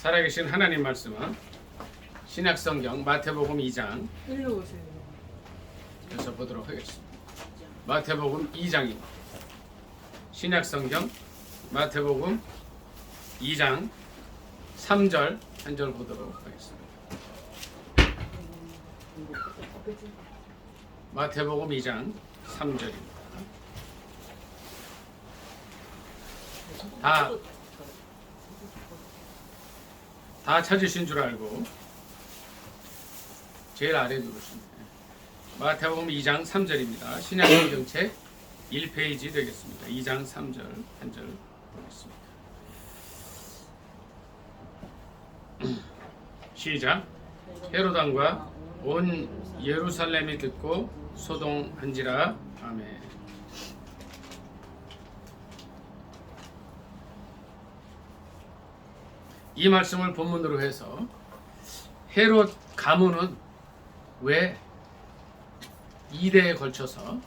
살아계신 하나님 말씀은 신약성경 마태복음 2장 일로 오세요. 에서 보도록 하겠습니다. 마태복음 2장입니다. 신약성경 마태복음 2장 3절 한 절 보도록 하겠습니다. 마태복음 2장 3절입니다. 다 찾으신 줄 알고 제일 아래 누르시면 돼요. 마태복음 2장 3절입니다. 신약성경책 1페이지 되겠습니다. 2장 3절 한 절 보겠습니다. 시작. 헤롯 왕과 온 예루살렘이 듣고 소동한지라. 아멘. 이 말씀을 본문으로 해서 헤롯 가문은 왜 2대에 걸쳐서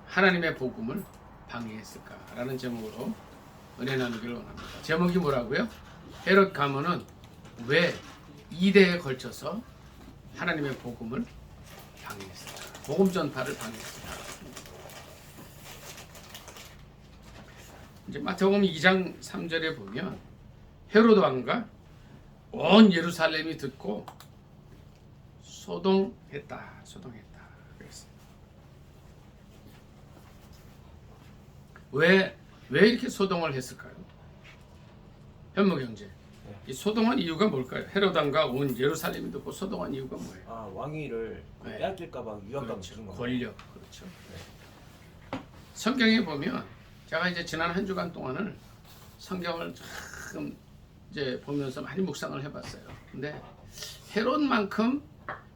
하나님의 복음을 방해했을까라는 제목으로 은혜 나누기를 원합니다. 제목이 뭐라고요? 헤롯 가문은 왜 2대에 걸쳐서 하나님의 복음을 방해했을까? 복음 전파를 방해했을까? 이제 마태복음 2장 3절에 보면 헤롯 왕과 온 예루살렘이 듣고 소동했다. 그랬어요. 왜 이렇게 소동을 했을까요? 현무경제. 이 소동한 이유가 뭘까요? 헤롯 왕과 온 예루살렘이 듣고 소동한 이유가 뭐예요? 왕위를 네. 빼앗길까봐 위압감 그렇죠. 주는 거예요. 권력. 그렇죠. 성경에 보면 제가 이제 지난 한 주간 동안을 성경을 참 이제 보면서 많이 묵상을 해봤어요. 근데 헤롯만큼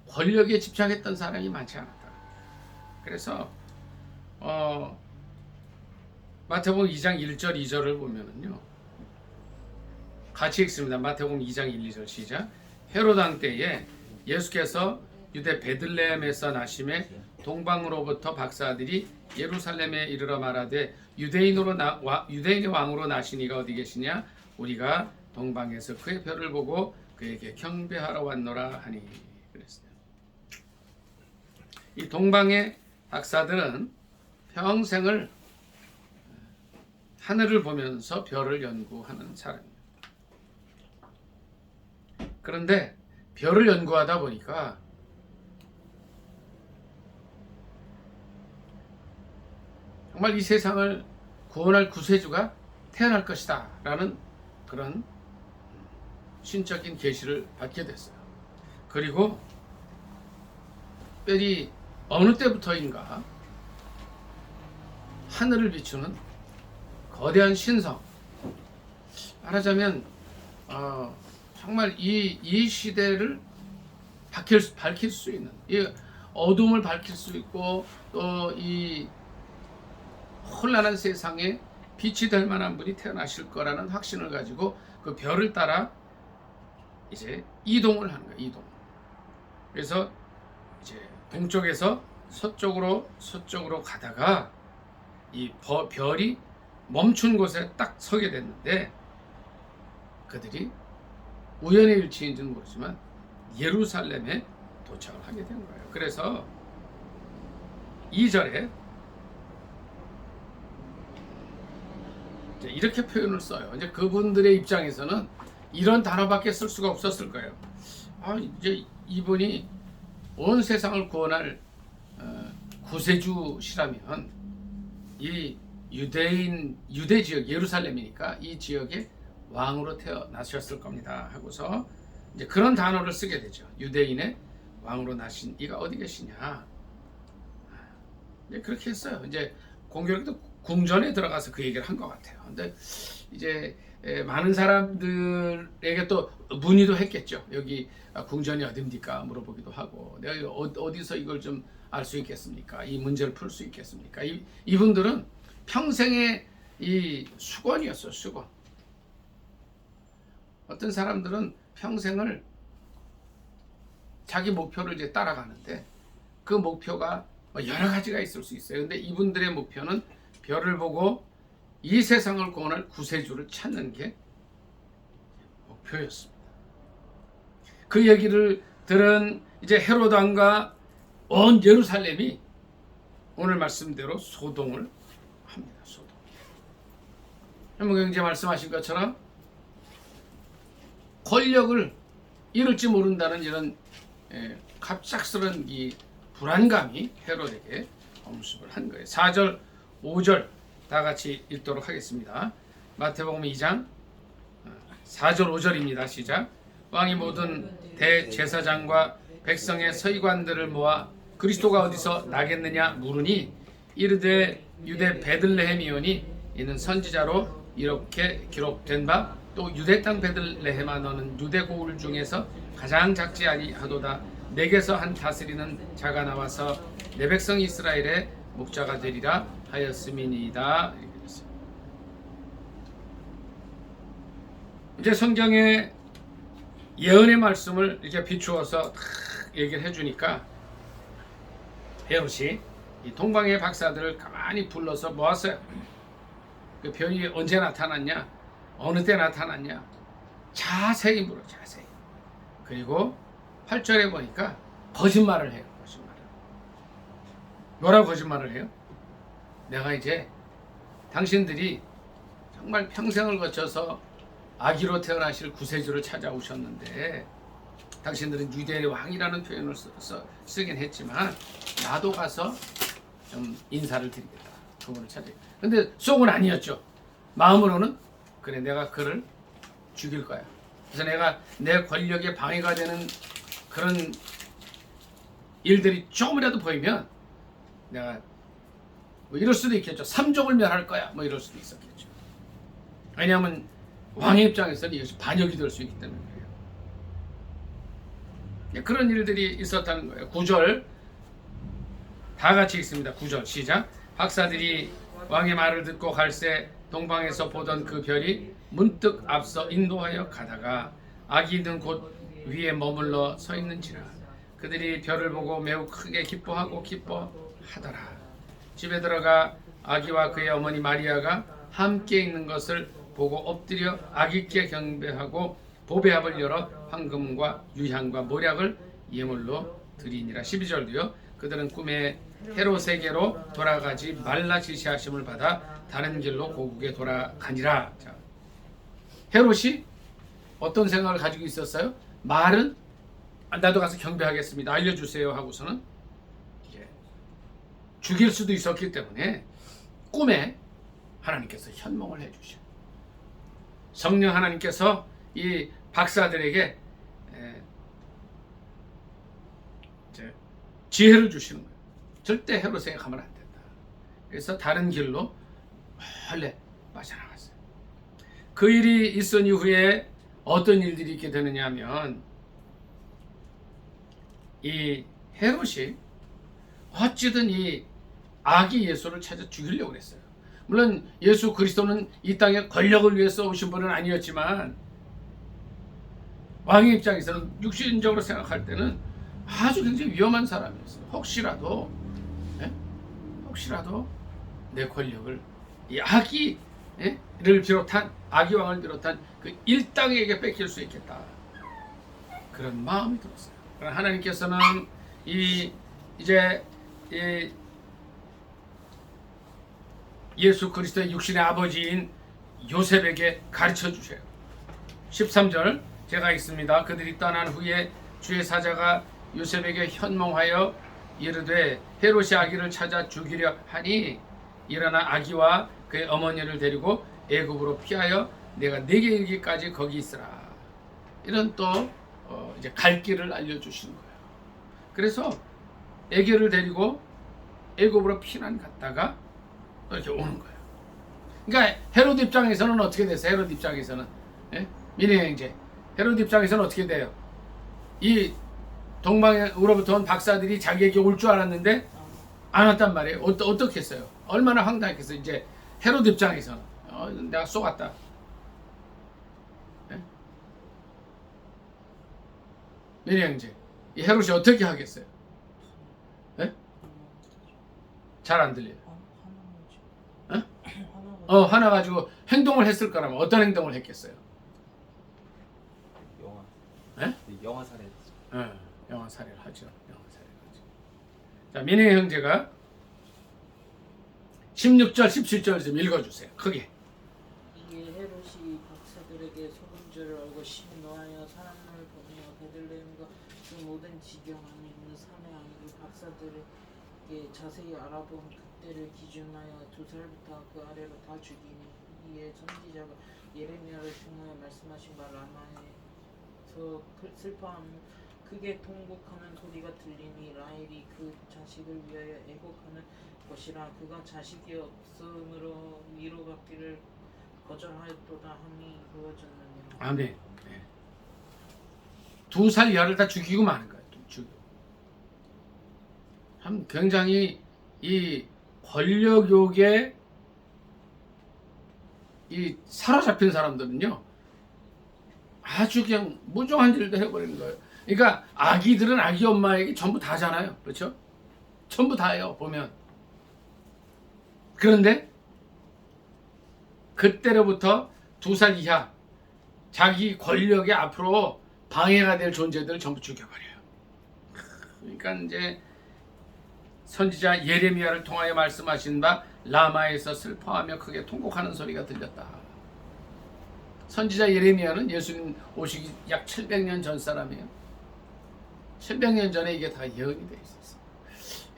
권력에 집착했던 사람이 많지 않았다. 그래서 마태복음 2장 1절 2절을 보면은요, 같이 읽습니다. 마태복음 2장 1, 2절 시작. 헤롯 왕 때에 예수께서 유대 베들레헴에서 나심에 동방으로부터 박사들이 예루살렘에 이르러 말하되 유대인의 왕으로 나시니가 어디 계시냐? 우리가 동방에서 그의 별을 보고 그에게 경배하러 왔노라 하니. 그랬어요. 이 동방의 박사들은 평생을 하늘을 보면서 별을 연구하는 사람이에요. 그런데 별을 연구하다 보니까 정말 이 세상을 구원할 구세주가 태어날 것이다 라는 그런 신적인 계시를 받게 됐어요. 그리고 별이 어느 때부터인가 하늘을 비추는 거대한 신성, 말하자면 정말 이 시대를 밝힐 수 있는, 이 어둠을 밝힐 수 있고 또 이 혼란한 세상에 빛이 될 만한 분이 태어나실 거라는 확신을 가지고 그 별을 따라 이제 이동을 하는 거예요. 이동. 그래서 이제 동쪽에서 서쪽으로 가다가 이 별이 멈춘 곳에 딱 서게 됐는데, 그들이 우연의 일치인지는 모르지만 예루살렘에 도착을 하게 된 거예요. 그래서 2절에 이렇게 표현을 써요. 이제 그분들의 입장에서는 이런 단어밖에 쓸 수가 없었을 거예요. 이제 이분이 온 세상을 구원할 구세주시라면 이 유대 지역 예루살렘이니까 이 지역의 왕으로 태어나셨을 겁니다 하고서 이제 그런 단어를 쓰게 되죠. 유대인의 왕으로 나신 이가 어디 계시냐. 이제 그렇게 했어요. 이제 공교롭게도 궁전에 들어가서 그 얘기를 한 것 같아요. 근데 이제 많은 사람들에게 또 문의도 했겠죠. 여기 궁전이 어딥니까? 물어보기도 하고, 내가 어디서 이걸 좀 알 수 있겠습니까? 이 문제를 풀 수 있겠습니까? 이분들은 평생의 이 수건이었어요. 수건. 어떤 사람들은 평생을 자기 목표를 이제 따라가는데 그 목표가 여러 가지가 있을 수 있어요. 근데 이분들의 목표는 별을 보고 이 세상을 구원할 구세주를 찾는 게 표였습니다. 그 얘기를 들은 이제 헤롯 왕과 온 예루살렘이 오늘 말씀대로 소동을 합니다. 소동. 현무경제 말씀하신 것처럼 권력을 잃을지 모른다는 이런 갑작스런 이 불안감이 헤롯에게 엄습을 한 거예요. 4절, 5절 다 같이 읽도록 하겠습니다. 마태복음 2장 4절, 5절입니다. 시작. 왕이 모든 대제사장과 백성의 서기관들을 모아 그리스도가 어디서 나겠느냐 물으니 이르되 유대 베들레헴이오니 이는 선지자로 이렇게 기록된 바 또 유대 땅 베들레헴아 너는 유대 고을 중에서 가장 작지 아니하도다 내게서 한 다스리는 자가 나와서 내 백성 이스라엘의 목자가 되리라 하였음이니이다. 이제 성경의 예언의 말씀을 이렇게 비추어서 얘기를 해주니까 헤롯이 이 동방의 박사들을 가만히 불러서 모았어요. 그 별이 언제 나타났냐? 어느 때 나타났냐? 자세히 물어, 자세히. 그리고 8절에 보니까 거짓말을 해요. 거짓말을. 뭐라고 거짓말을 해요? 내가 이제 당신들이 정말 평생을 거쳐서 아기로 태어나실 구세주를 찾아오셨는데 당신들은 유대의 왕이라는 표현을 쓰긴 했지만 나도 가서 좀 인사를 드리겠다. 그분을 찾아요. 근데 속은 아니었죠. 마음으로는 그래 내가 그를 죽일 거야. 그래서 내가 내 권력에 방해가 되는 그런 일들이 조금이라도 보이면 내가 뭐 이럴 수도 있겠죠. 삼족을 멸할 거야. 뭐 이럴 수도 있었겠죠. 왜냐하면 왕의 입장에서는 이것이 반역이 될 수 있기 때문에 그래요. 그런 일들이 있었다는 거예요. 9절 다 같이 읽습니다. 9절 시작. 박사들이 왕의 말을 듣고 갈새 동방에서 보던 그 별이 문득 앞서 인도하여 가다가 아기 있는 곳 위에 머물러 서 있는지라 그들이 별을 보고 매우 크게 기뻐하고 기뻐하더라. 집에 들어가 아기와 그의 어머니 마리아가 함께 있는 것을 보고 엎드려 아기께 경배하고 보배합을 열어 황금과 유향과 모략을 예물로 드리니라. 12절도요. 그들은 꿈에 헤롯에게로 돌아가지 말라 지시하심을 받아 다른 길로 고국에 돌아가니라. 자, 헤롯이 어떤 생각을 가지고 있었어요? 말은 나도 가서 경배하겠습니다. 알려주세요 하고서는 죽일 수도 있었기 때문에 꿈에 하나님께서 현몽을 해주셔. 성령 하나님께서 이 박사들에게 지혜를 주시는 거예요. 절대 헤롯에게 가면 안 된다. 그래서 다른 길로 원래 빠져나갔어요. 그 일이 있은 이후에 어떤 일들이 있게 되느냐 하면 이 헤롯이 어찌든 이 아기 예수를 찾아 죽이려고 했어요. 물론 예수 그리스도는 이 땅에 권력을 위해서 오신 분은 아니었지만 왕의 입장에서는 육신적으로 생각할 때는 아주 굉장히 위험한 사람이었어요. 혹시라도 내 권력을 이 아기를 비롯한 아기 왕을 비롯한 그 일당에게 뺏길 수 있겠다. 그런 마음이 들었어요. 그러나 하나님께서는 이제 예수 그리스도의 육신의 아버지인 요셉에게 가르쳐 주세요. 13절 제가 읽습니다. 그들이 떠난 후에 주의 사자가 요셉에게 현몽하여 이르되 헤롯이 아기를 찾아 죽이려 하니 일어나 아기와 그의 어머니를 데리고 애굽으로 피하여 내가 네게 이르기까지 거기 있으라. 이런 또 이제 갈 길을 알려주시는 거예요. 그래서 아기를 데리고 애굽으로 피난 갔다가 이렇게 오는 거예요. 그러니까 헤롯 입장에서는 어떻게 됐어요? 헤롯 입장에서는 민의 형제 헤롯 입장에서는 어떻게 돼요? 이 동방으로부터 온 박사들이 자기에게 올 줄 알았는데 안 왔단 말이에요. 어떻게 했어요? 얼마나 황당했겠어요. 이제 헤롯 입장에서는 내가 쏘았다. 민의 형제 이 헤롯이 어떻게 하겠어요? 잘 안 들려요. 화나가지고 행동을 했을 거라면 어떤 행동을 했겠어요? 예? 영화 사례. 영화 살해를 하죠. 영화 살해를 하죠. 자, 민혜 형제가 16절, 17절 좀 읽어주세요. 크게. 이에 헤롯이 박사들에게 속은 줄 알고 심히 노하여 사람을 보내어 베들레헴과 그 모든 지경 안에 있는 산의 아이를 박사들에게 자세히 알아본 그때를 기준하여 2살부터 그 아래로 다 죽이니 이에 선지자가 예레미야를 통하여 말씀하신 바 라마에서 슬퍼하며 크게 통곡하는 소리가 들리니 라헬이 그 자식을 위하여 애곡하는 것이라 그가 자식이 없음으로 위로받기를 거절하였도다 함이 이루어졌느니라. 아멘. 네. 2살 이하를 다 죽이고 마는 거예요. 죽이고. 참 굉장히 이 권력욕에 이 사로잡힌 사람들은요 아주 그냥 무정한 일도 해버리는 거예요. 그러니까 아기들은 아기 엄마에게 전부 다잖아요. 그렇죠? 전부 다예요. 보면. 그런데 그때로부터 2살 이하 자기 권력에 앞으로 방해가 될 존재들을 전부 죽여버려요. 그러니까 이제 선지자 예레미야를 통하여 말씀하신 바 라마에서 슬퍼하며 크게 통곡하는 소리가 들렸다. 선지자 예레미야는 예수님 오시기 약 700년 전 사람이에요. 700년 전에 이게 다 예언이 돼 있었어요.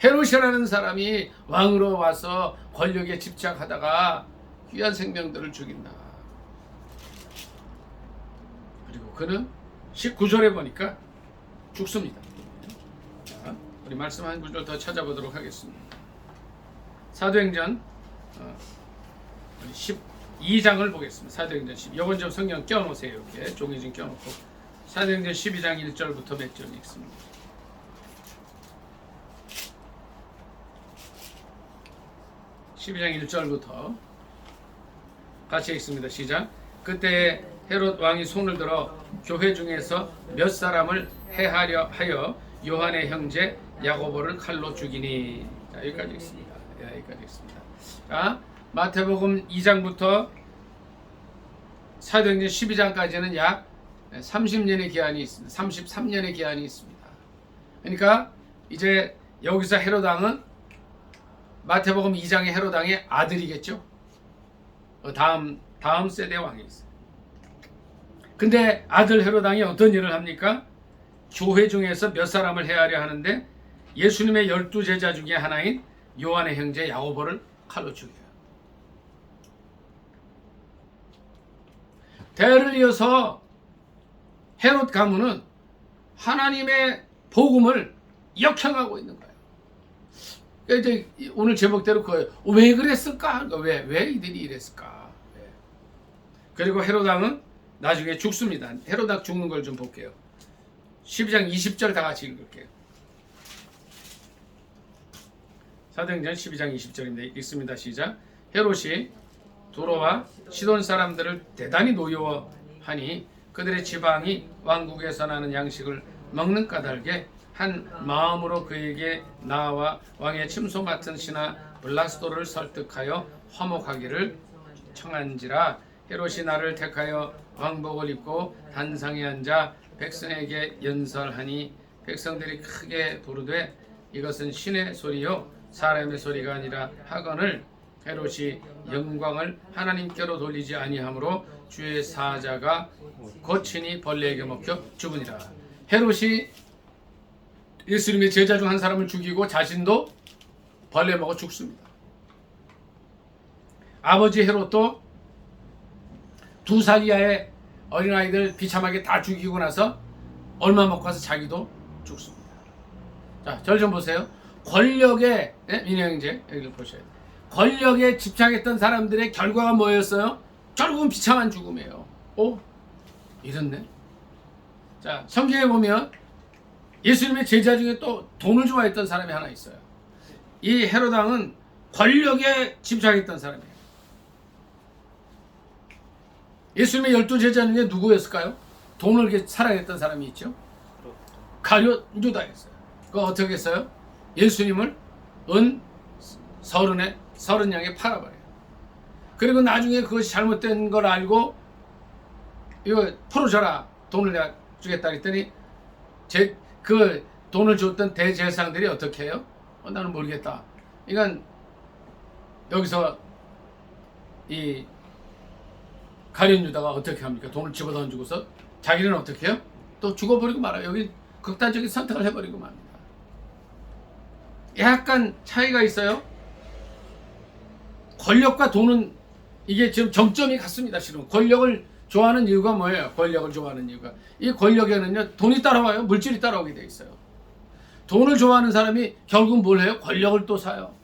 헤롯이라는 사람이 왕으로 와서 권력에 집착하다가 귀한 생명들을 죽인다. 그리고 그는 19절에 보니까 죽습니다. 자, 우리 말씀 한 구절 더 찾아보도록 하겠습니다. 사도행전 12장을 보겠습니다. 사도행전 12. 이건 좀 성경 껴놓으세요. 이렇게 종이 좀 껴놓고 사도행전 12장 1절부터 몇 절 읽습니다. (12장 1절부터) 같이 읽습니다. 시작. 그때 헤롯 왕이 손을 들어 교회 중에서 몇 사람을 해하려 하여 요한의 형제 야고보를 칼로 죽이니. 자, 여기까지 읽습니다. 여기까지 읽습니다. 자, 마태복음 2장부터 사도행전 12장까지는 약 30년의 기한이 있습니다. 33년의 기한이 있습니다. 그러니까 이제 여기서 헤롯 왕은 마태복음 2장의 헤롯 왕의 아들이겠죠. 다음 세대 왕이 있어요. 근데 아들 헤롯 왕이 어떤 일을 합니까? 교회 중에서 몇 사람을 해하려 하는데 예수님의 12제자 중에 하나인 요한의 형제 야고보를 칼로 죽여요. 대를 이어서 헤롯 가문은 하나님의 복음을 역행하고 있는 거예요. 그러니까 이제 오늘 제목대로 그거예요. 왜 그랬을까? 왜 이들이 이랬을까? 왜? 그리고 헤롯 왕은 나중에 죽습니다. 헤롯 왕 죽는 걸 좀 볼게요. 12장 20절 다 같이 읽을게요. 사도행전 12장 20절인데 읽습니다. 시작. 헤롯이 두로와 시돈 사람들을 대단히 노여워하니 그들의 지방이 왕국에서 나는 양식을 먹는 까닭에 한 마음으로 그에게 나와 왕의 침소 맡은 신하 블라스도를 설득하여 화목하기를 청한지라. 헤롯이 나를 택하여 왕복을 입고 단상에 앉아 백성에게 연설하니 백성들이 크게 부르되 이것은 신의 소리요 사람의 소리가 아니라 하거늘 헤롯이 영광을 하나님께로 돌리지 아니하므로 주의 사자가 거친히 벌레에게 먹혀 죽으니라. 헤롯이 예수님의 제자 중 한 사람을 죽이고 자신도 벌레 먹어 죽습니다. 아버지 헤롯도 2살 이하의 어린아이들 비참하게 다 죽이고 나서 얼마 먹고 와서 자기도 죽습니다. 자, 절 좀 보세요. 권력에, 민혜 형제 여기를 보셔야 돼요. 권력에 집착했던 사람들의 결과가 뭐였어요? 결국은 비참한 죽음이에요. 이렇네. 자, 성경에 보면 예수님의 제자 중에 또 돈을 좋아했던 사람이 하나 있어요. 이 헤롯 왕은 권력에 집착했던 사람이에요. 예수님의 12제자 중에 누구였을까요? 돈을 이렇게 사랑했던 사람이 있죠. 가룟 유다였어요. 그거 어떻게 했어요? 예수님을 은 30냥에 팔아버려요. 그리고 나중에 그것이 잘못된 걸 알고 이거 풀어줘라. 돈을 내가 주겠다 그랬더니 그 돈을 줬던 대제사장들이 어떻게 해요? 나는 모르겠다. 그러니까 여기서 이 가룟 유다가 어떻게 합니까? 돈을 집어던지고서 자기는 어떻게 해요? 또 죽어버리고 말아요. 여기 극단적인 선택을 해버리고 맙니다. 약간 차이가 있어요. 권력과 돈은 이게 지금 정점이 같습니다. 실은 권력을 좋아하는 이유가 뭐예요? 권력을 좋아하는 이유가 이 권력에는요 돈이 따라와요. 물질이 따라오게 돼 있어요. 돈을 좋아하는 사람이 결국 뭘 해요? 권력을 또 사요.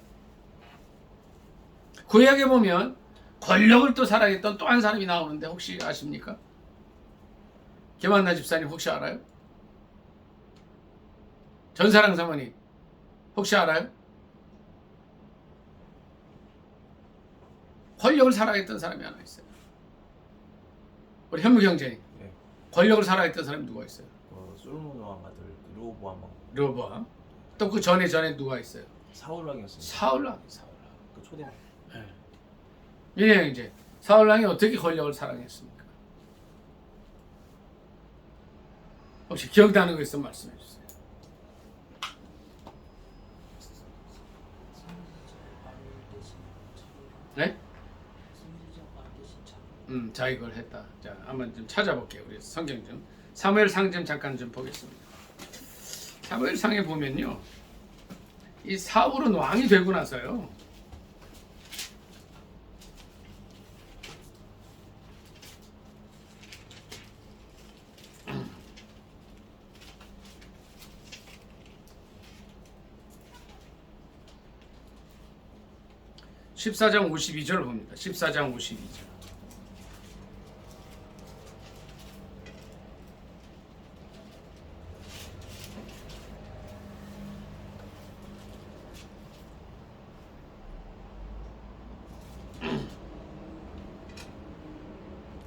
구약에 보면 권력을 또 사랑했던 또 한 사람이 나오는데 혹시 아십니까? 김한나 집사님 혹시 알아요? 전사랑 사모님 혹시 알아요? 권력을 사랑했던 사람이 하나 있어요. 우리 현무 형제님. 네. 권력을 사랑했던 사람이 누가 있어요? 솔로몬 왕 아들 그 르호보암 왕. 르호보암. 또 그 전에 누가 있어요? 사울 왕이었습니다. 사울왕. 그 초대 왕. 네. 민혜 형제. 사울왕이 어떻게 권력을 사랑했습니까? 혹시 기억나는 거 있으면 말씀해 주세요. 네? 자 이걸 했다. 자 한번 좀 찾아볼게요. 우리 성경 좀 사무엘상 좀 잠깐 좀 보겠습니다. 사무엘상에 보면요, 이 사울은 왕이 되고 나서요. (14장 52절) 봅니다. 14장 52절.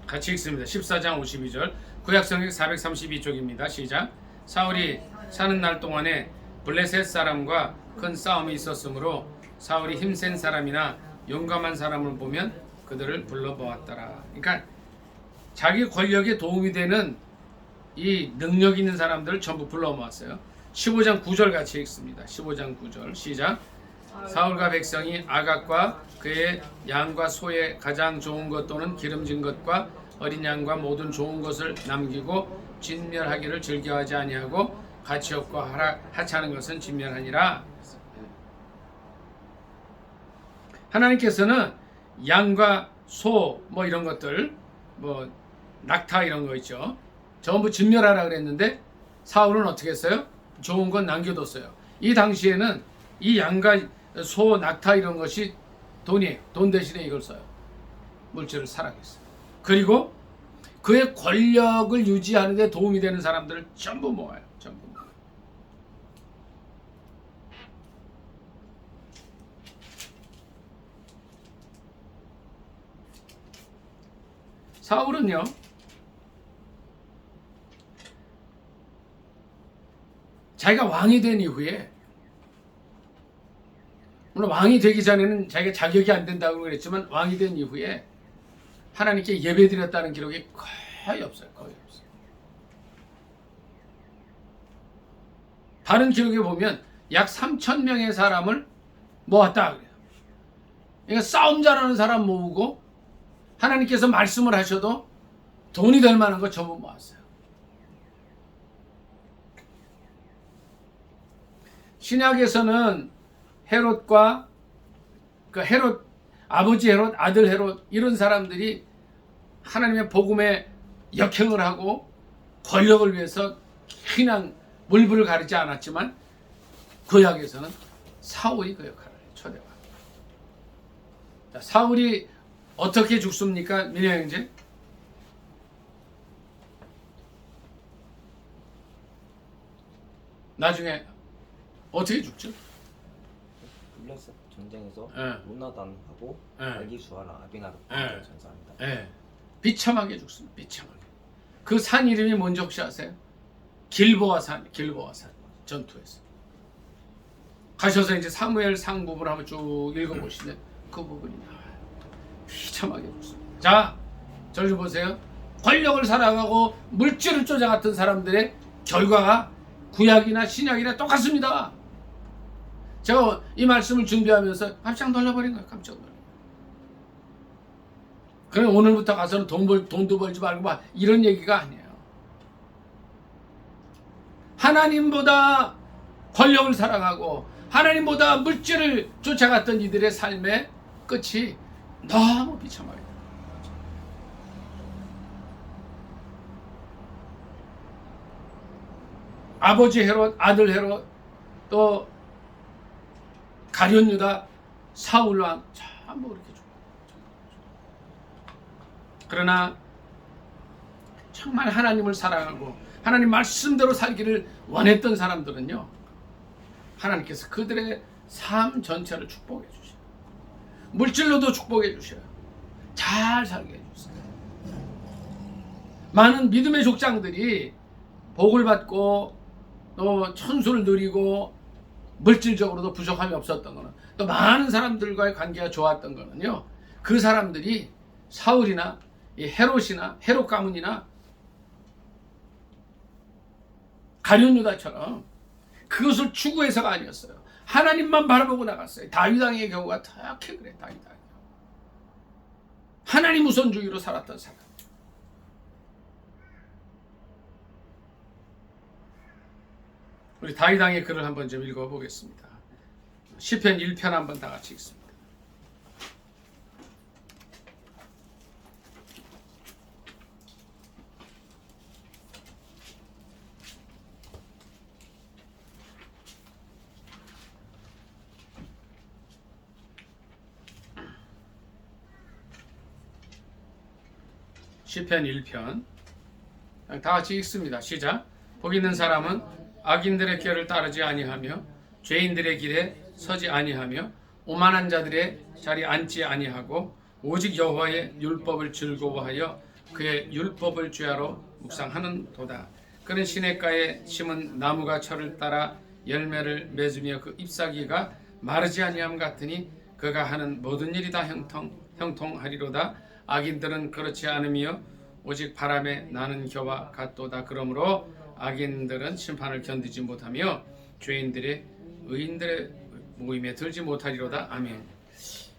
같이 읽습니다. 14장 52절. 구약성경 432쪽입니다. 시작. 사울이 사는 날 동안에 블레셋 사람과 큰 싸움이 있었으므로 사울이 힘센 사람이나 용감한 사람을 보면 그들을 불러보았더라. 그러니까 자기 권력에 도움이 되는 이 능력 있는 사람들을 전부 불러 모았어요. 15장 9절 같이 읽습니다. 15장 9절 시작. 사울과 백성이 아각과 그의 양과 소의 가장 좋은 것 또는 기름진 것과 어린 양과 모든 좋은 것을 남기고 진멸하기를 즐겨하지 아니하고 가치없고 하찮은 것은 진멸하니라. 하나님께서는 양과 소 뭐 이런 것들 뭐 낙타 이런 거 있죠. 전부 진멸하라 그랬는데 사울은 어떻게 했어요? 좋은 건 남겨뒀어요. 이 당시에는 이 양과 소, 낙타 이런 것이 돈이에요. 돈 대신에 이걸 써요. 물질을 사랑했어요. 그리고 그의 권력을 유지하는 데 도움이 되는 사람들을 전부 모아요. 전부 모아요. 사울은요, 자기가 왕이 된 이후에, 물론 왕이 되기 전에는 자기가 자격이 안 된다고 그랬지만 왕이 된 이후에 하나님께 예배드렸다는 기록이 거의 없어요. 거의 없어요. 다른 기록에 보면 약 3,000명의 사람을 모았다 그래요. 그러니까 싸움 잘하는 사람 모으고 하나님께서 말씀을 하셔도 돈이 될 만한 거 전부 모았어요. 신약에서는 헤롯과 그 헤롯 아버지 헤롯, 아들 헤롯 이런 사람들이 하나님의 복음에 역행을 하고 권력을 위해서 그냥 물불을 가리지 않았지만 구약에서는 사울이 그 역할을 해요. 초대왕. 자, 사울이 어떻게 죽습니까? 민혜 형제? 나중에 어떻게 죽죠? 블레셋 전쟁에서 예. 요나단하고 예. 말기수아랑 아비나를 예. 전사합니다. 예. 비참하게 죽습니다. 비참하게. 그 산 이름이 뭔지 혹시 아세요? 길보아산. 길보아산 전투에서. 가셔서 이제 사무엘상 부분을 한번 쭉 읽어보시면 그 부분이 나와요. 비참하게 죽습니다. 자, 저를 좀 보세요. 권력을 사랑하고 물질을 쫓아갔던 사람들의 결과가 구약이나 신약이나 똑같습니다. 제가 이 말씀을 준비하면서 깜짝 놀라버린 거예요. 깜짝 놀라. 그럼 오늘부터 가서는 돈도 벌지 말고 막 이런 얘기가 아니에요. 하나님보다 권력을 사랑하고 하나님보다 물질을 쫓아갔던 이들의 삶의 끝이 너무 비참하게 돼요. 아버지 헤롯, 아들 헤롯, 또 가룟 유다, 사울 왕 전부 그렇게 죽고. 그러나 정말 하나님을 사랑하고 하나님 말씀대로 살기를 원했던 사람들은요, 하나님께서 그들의 삶 전체를 축복해 주셔요. 물질로도 축복해 주셔요. 잘 살게 해 주세요. 많은 믿음의 족장들이 복을 받고 또 천수를 누리고 물질적으로도 부족함이 없었던 거는, 또 많은 사람들과의 관계가 좋았던 거는요, 그 사람들이 사울이나 이 헤롯이나 헤롯 가문이나 가룟 유다처럼 그것을 추구해서가 아니었어요. 하나님만 바라보고 나갔어요. 다윗 왕의 경우가 특히 그래. 다윗 왕. 하나님 우선주의로 살았던 사람. 우리 다윗 왕의 글을 한번 좀 읽어보겠습니다. 시편 1편 한번 다 같이 읽습니다. 시편 1편 다 같이 읽습니다. 시작. 복 있는 사람은 악인들의 길을 따르지 아니하며 죄인들의 길에 서지 아니하며 오만한 자들의 자리에 앉지 아니하고 오직 여호와의 율법을 즐거워하여 그의 율법을 주야로 묵상하는도다. 그는 시냇가에 심은 나무가 철을 따라 열매를 맺으며 그 잎사귀가 마르지 아니함 같으니 그가 하는 모든 일이 다 형통하리로다. 악인들은 그렇지 않으며 오직 바람에 나는 겨와 같도다. 그러므로 악인들은 심판을 견디지 못하며 죄인들의 의인들의 모임에 들지 못하리로다. 아멘.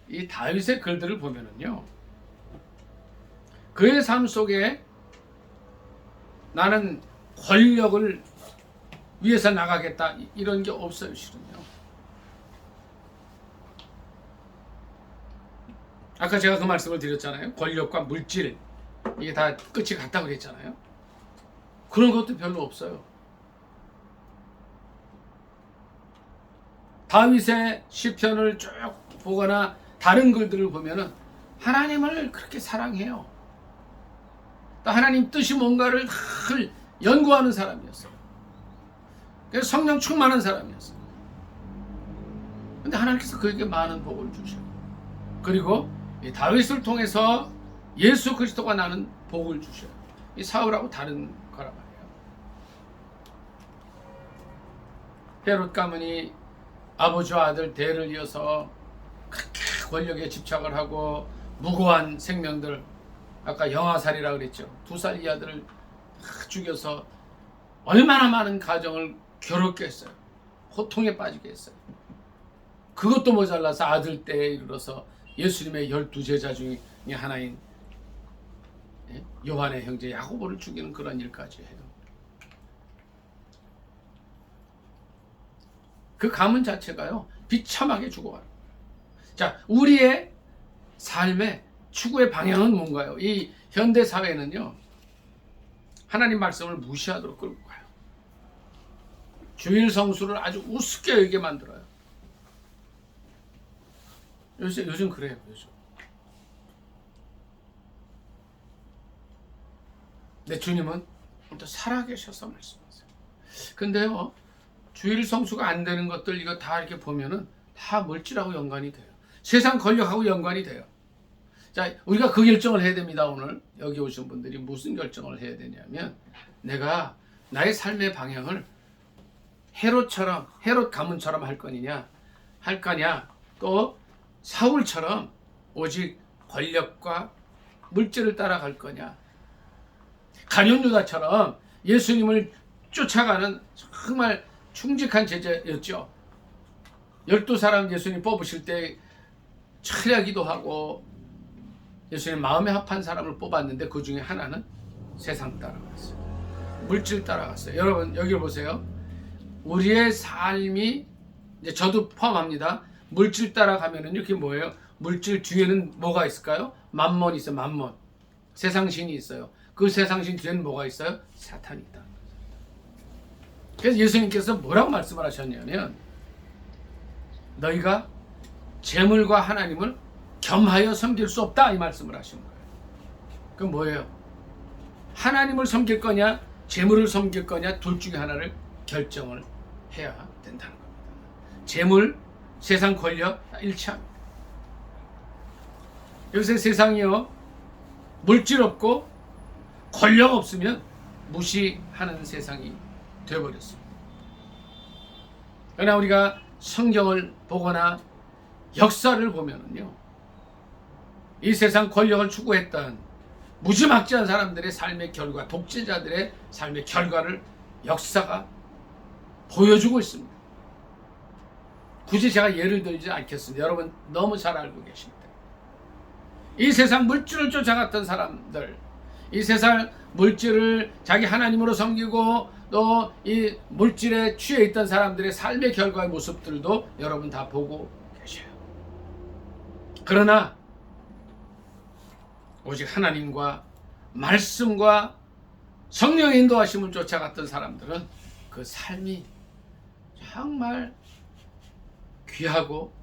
이 다윗의 글들을 보면은요, 그의 삶 속에 나는 권력을 위해서 나가겠다 이런 게 없어요. 실은요. 아까 제가 그 말씀을 드렸잖아요. 권력과 물질 이게 다 끝이 같다고 그랬잖아요. 그런 것도 별로 없어요. 다윗의 시편을 쭉 보거나 다른 글들을 보면은 하나님을 그렇게 사랑해요. 또 하나님 뜻이 뭔가를 늘 연구하는 사람이었어요. 그래서 성령 충만한 사람이었어요. 근데 하나님께서 그에게 많은 복을 주셔요. 그리고 이 다윗을 통해서 예수 그리스도가 나는 복을 주셔요. 이 사울하고 다른 거란 말이에요. 헤롯 가문이 아버지와 아들 대를 이어서 그렇게 권력에 집착을 하고 무고한 생명들, 아까 영아살이라 그랬죠. 2살 이하들을 죽여서 얼마나 많은 가정을 괴롭게 했어요. 고통에 빠지게 했어요. 그것도 모자라서 아들 때에 이르러서 예수님의 12제자 중에 하나인 요한의 형제 야고보를 죽이는 그런 일까지 해요. 그 가문 자체가요, 비참하게 죽어가요. 자, 우리의 삶의 추구의 방향은 뭔가요? 이 현대 사회는요, 하나님 말씀을 무시하도록 끌고 가요. 주일 성수를 아주 우습게 여기게 만들어요. 요즘 그래요. 요즘. 내 주님은 또 살아계셔서 말씀하세요. 근데요, 주일 성수가 안 되는 것들 이거 다 이렇게 보면은 다 물질하고 연관이 돼요. 세상 권력하고 연관이 돼요. 자, 우리가 그 결정을 해야 됩니다. 오늘 여기 오신 분들이 무슨 결정을 해야 되냐면, 내가 나의 삶의 방향을 헤롯 가문처럼 할 거냐, 또 사울처럼 오직 권력과 물질을 따라갈 거냐. 가룟 유다처럼 예수님을 쫓아가는 정말 충직한 제자였죠. 12사람 예수님 뽑으실 때 철야기도 하고 예수님 마음에 합한 사람을 뽑았는데 그 중에 하나는 세상 따라갔어요. 물질 따라갔어요. 여러분 여기 보세요. 우리의 삶이 이제 저도 포함합니다. 물질 따라가면은 이렇게 뭐예요? 물질 뒤에는 뭐가 있을까요? 만몬이 있어요. 만몬. 세상신이 있어요. 그 세상신 뒤에는 뭐가 있어요? 사탄이 있다. 그래서 예수님께서 뭐라고 말씀을 하셨냐면 너희가 재물과 하나님을 겸하여 섬길 수 없다 이 말씀을 하신 거예요. 그럼 뭐예요? 하나님을 섬길 거냐 재물을 섬길 거냐 둘 중에 하나를 결정을 해야 된다는 겁니다. 재물, 세상 권력 일치합니다. 요새 세상이요 물질 없고 권력 없으면 무시하는 세상이 되어버렸습니다. 그러나 우리가 성경을 보거나 역사를 보면은요 이 세상 권력을 추구했던 무지막지한 사람들의 삶의 결과, 독재자들의 삶의 결과를 역사가 보여주고 있습니다. 굳이 제가 예를 들지 않겠습니다. 여러분 너무 잘 알고 계십니다. 이 세상 물질을 쫓아갔던 사람들, 이 세상 물질을 자기 하나님으로 섬기고 또 이 물질에 취해 있던 사람들의 삶의 결과의 모습들도 여러분 다 보고 계셔요. 그러나 오직 하나님과 말씀과 성령의 인도하심을 쫓아갔던 사람들은 그 삶이 정말 귀하고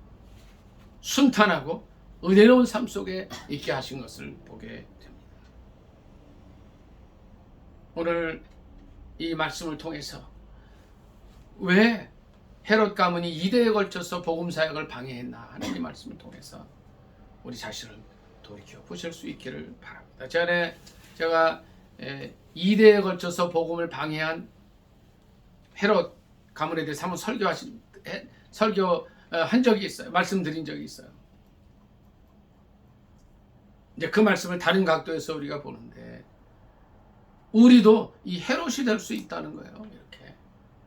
순탄하고 은혜로운 삶 속에 있게 하신 것을 보게 됩니다. 오늘 이 말씀을 통해서 왜 헤롯 가문이 2대에 걸쳐서 복음 사역을 방해했나 하는 이 말씀을 통해서 우리 자신을 돌이켜 보실 수 있기를 바랍니다. 전에 제가 2대에 걸쳐서 복음을 방해한 헤롯 가문에 대해서 한번 설교한 적이 있어요. 말씀드린 적이 있어요. 이제 그 말씀을 다른 각도에서 우리가 보는데 우리도 이 헤롯이 될 수 있다는 거예요. 이렇게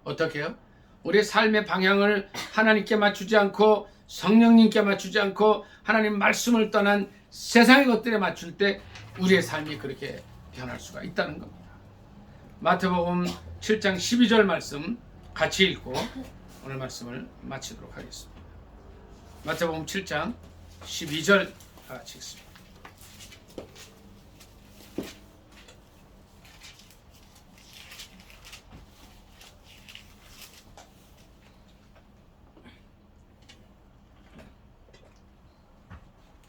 어떻게 해요? 우리의 삶의 방향을 하나님께 맞추지 않고 성령님께 맞추지 않고 하나님 말씀을 떠난 세상의 것들에 맞출 때 우리의 삶이 그렇게 변할 수가 있다는 겁니다. 마태복음 7장 12절 말씀 같이 읽고 오늘 말씀을 마치도록 하겠습니다. 마태복음 7장 12절 같이 읽습니다.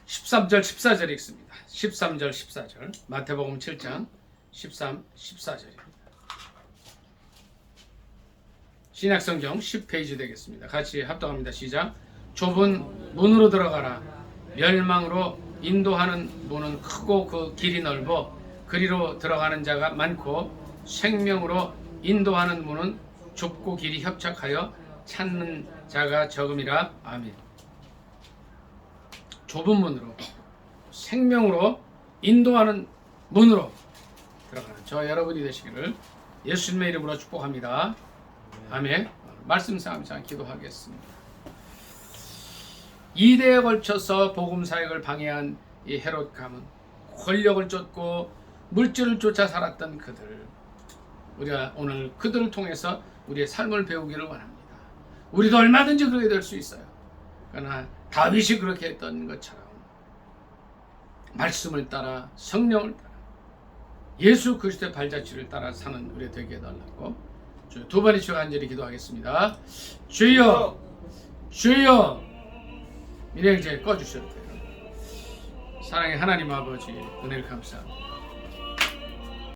(13절) (14절) 읽습니다. 13절 14절 마태복음 7장 13, 14절입니다. 신약성경 10페이지 되겠습니다. 같이 합독합니다. 시작. 좁은 문으로 들어가라. 멸망으로 인도하는 문은 크고 그 길이 넓어 그리로 들어가는 자가 많고 생명으로 인도하는 문은 좁고 길이 협착하여 찾는 자가 적음이라. 아멘. 좁은 문으로 생명으로 인도하는 문으로 들어가는 저 여러분이 되시기를 예수님의 이름으로 축복합니다. 아멘. 말씀 sam자 기도하겠습니다. 2대에 걸쳐서 복음 사역을 방해한 이 헤롯 가문, 권력을 쫓고 물질을 쫓아 살았던 그들, 우리가 오늘 그들을 통해서 우리의 삶을 배우기를 원합니다. 우리도 얼마든지 그렇게 될 수 있어요. 그러나 다윗이 그렇게 했던 것처럼 말씀을 따라 성령을 따라 예수 그리스도의 발자취를 따라 사는 우리 되게 해달라고 두 번의 주여 간절히 기도하겠습니다. 주여, 주여. 이래 이제 꺼주셔도 돼요. 사랑의 하나님 아버지 은혜를 감사합니다.